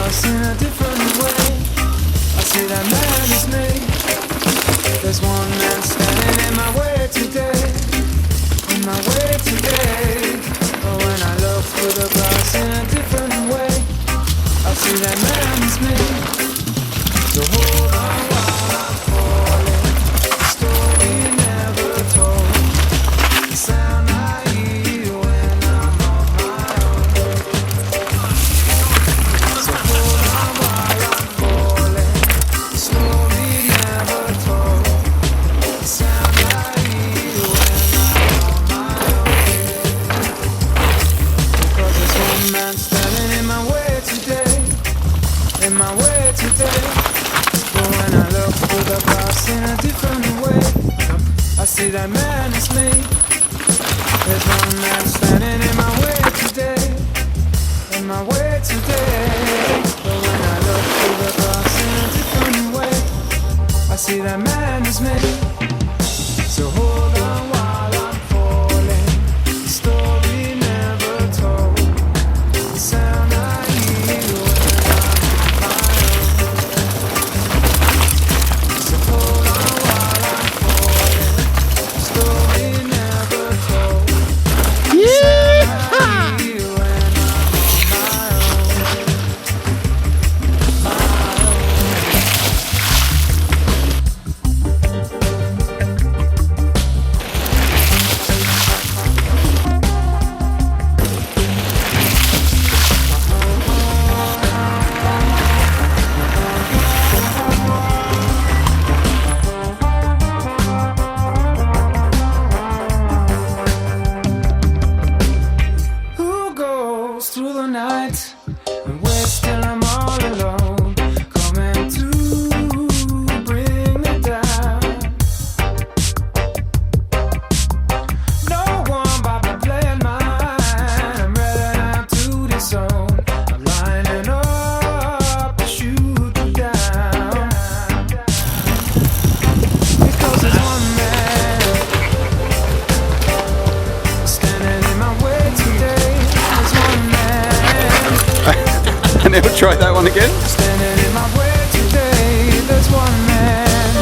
glass in a different way. I see that man is me. There's one man standing in my way today, in my way today. But when I look through the glass in a different way, I see that man is me. So hold on while I'm falling. The story never told. The sound I hear when I'm on my own. So hold on while I'm falling. The story never told. The sound I hear when I'm on my own. Because there's one man standing in my way today, in my way today. But when I look through the glass in a different way, I see that man is me. There's one man standing in my way today, in my way today. But when I look through the glass in a different way, I see that man is me. So hold on while I'm falling. The story never told. The sound I hear when I'm on my own. So hold on while I'm falling. The story never told. The sound I hear when I'm on my Who goes through the night and we're still I'm all alone, coming to bring me down. No one but me playing mine. I'm ready now to disown. I'm lining up to shoot you down. Because there's one man standing in my way today. There's one man And he'll try that one again. standing in my way today. There's one man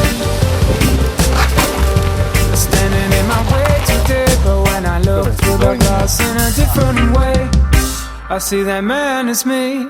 standing in my way today. But when I look through the glass in a different way, I see that man is me.